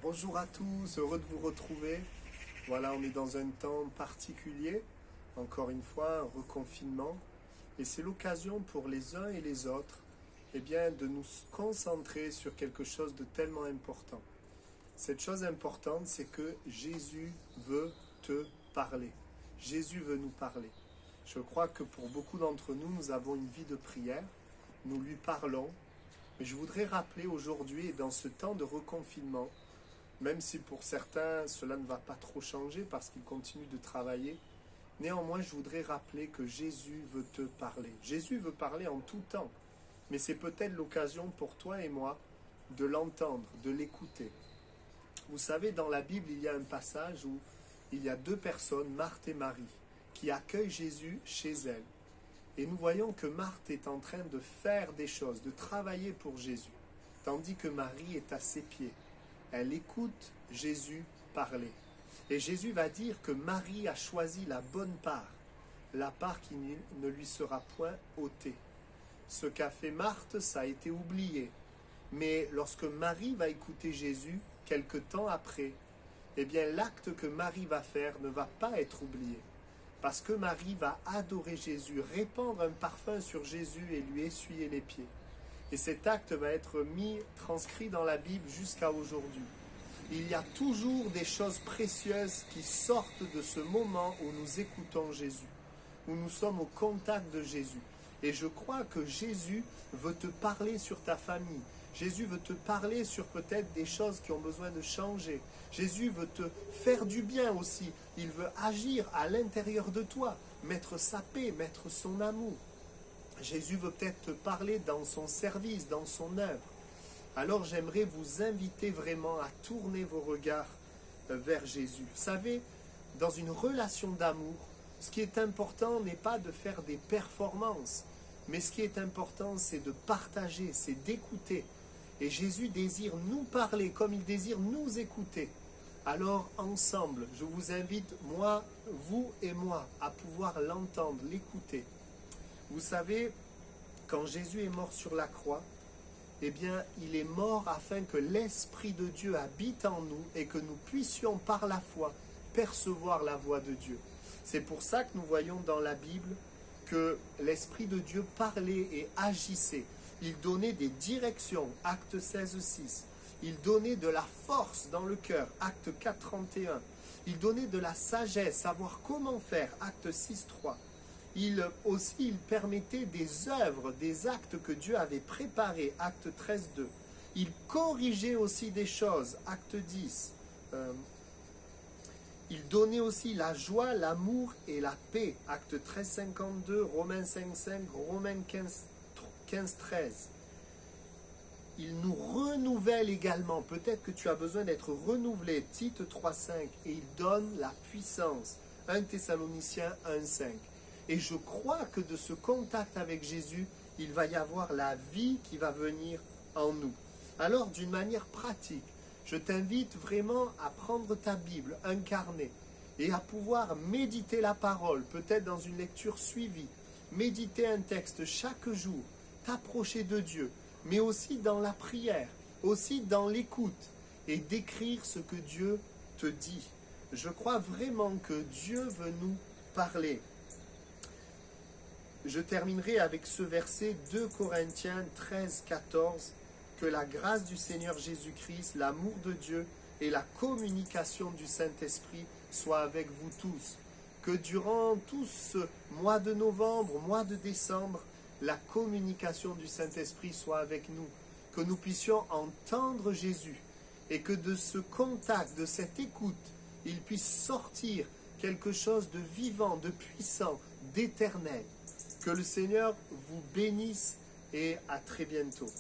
Bonjour à tous, heureux de vous retrouver. Voilà, on est dans un temps particulier, encore une fois, un reconfinement. Et c'est l'occasion pour les uns et les autres de nous concentrer sur quelque chose de tellement important. Cette chose importante, c'est que Jésus veut te parler. Jésus veut nous parler. Je crois que pour beaucoup d'entre nous, nous avons une vie de prière. Nous lui parlons. Mais je voudrais rappeler aujourd'hui, dans ce temps de reconfinement, même si pour certains cela ne va pas trop changer parce qu'ils continuent de travailler, néanmoins je voudrais rappeler que Jésus veut te parler. Jésus veut parler en tout temps, mais c'est peut-être l'occasion pour toi et moi de l'entendre, de l'écouter. Vous savez, dans la Bible, il y a un passage où il y a deux personnes, Marthe et Marie, qui accueillent Jésus chez elles. Et nous voyons que Marthe est en train de faire des choses, de travailler pour Jésus, tandis que Marie est à ses pieds. Elle écoute Jésus parler. Et Jésus va dire que Marie a choisi la bonne part, la part qui ne lui sera point ôtée. Ce qu'a fait Marthe, ça a été oublié. Mais lorsque Marie va écouter Jésus, quelque temps après, l'acte que Marie va faire ne va pas être oublié. Parce que Marie va adorer Jésus, répandre un parfum sur Jésus et lui essuyer les pieds. Et cet acte va être transcrit dans la Bible jusqu'à aujourd'hui. Il y a toujours des choses précieuses qui sortent de ce moment où nous écoutons Jésus, où nous sommes au contact de Jésus. Et je crois que Jésus veut te parler sur ta famille. Jésus veut te parler sur peut-être des choses qui ont besoin de changer. Jésus veut te faire du bien aussi. Il veut agir à l'intérieur de toi, mettre sa paix, mettre son amour. Jésus veut peut-être te parler dans son service, dans son œuvre. Alors j'aimerais vous inviter vraiment à tourner vos regards vers Jésus. Vous savez, dans une relation d'amour, ce qui est important n'est pas de faire des performances, mais ce qui est important, c'est de partager, c'est d'écouter. Et Jésus désire nous parler comme il désire nous écouter. Alors ensemble, je vous invite, moi, vous et moi, à pouvoir l'entendre, l'écouter. Vous savez, quand Jésus est mort sur la croix, il est mort afin que l'Esprit de Dieu habite en nous et que nous puissions par la foi percevoir la voix de Dieu. C'est pour ça que nous voyons dans la Bible que l'Esprit de Dieu parlait et agissait. Il donnait des directions, acte 16:6. Il donnait de la force dans le cœur, acte 4:31. Il donnait de la sagesse, savoir comment faire, acte 6:3. Il permettait des œuvres, des actes que Dieu avait préparés, acte 13:2. Il corrigeait aussi des choses, acte 10. Il donnait aussi la joie, l'amour et la paix, acte 13:52, Romains 5:5, Romains 15:13. Il nous renouvelle également. Peut-être que tu as besoin d'être renouvelé, Tite 3:5. Et il donne la puissance, 1 Thessaloniciens 1:5. Et je crois que de ce contact avec Jésus, il va y avoir la vie qui va venir en nous. Alors, d'une manière pratique, je t'invite vraiment à prendre ta Bible, un carnet, et à pouvoir méditer la parole, peut-être dans une lecture suivie, méditer un texte chaque jour, t'approcher de Dieu, mais aussi dans la prière, aussi dans l'écoute, et d'écrire ce que Dieu te dit. Je crois vraiment que Dieu veut nous parler. Je terminerai avec ce verset 2 Corinthiens 13:14, que la grâce du Seigneur Jésus-Christ, l'amour de Dieu et la communication du Saint-Esprit soient avec vous tous. Que durant tout ce mois de novembre, mois de décembre, la communication du Saint-Esprit soit avec nous. Que nous puissions entendre Jésus et que de ce contact, de cette écoute, il puisse sortir quelque chose de vivant, de puissant, d'éternel. Que le Seigneur vous bénisse et à très bientôt.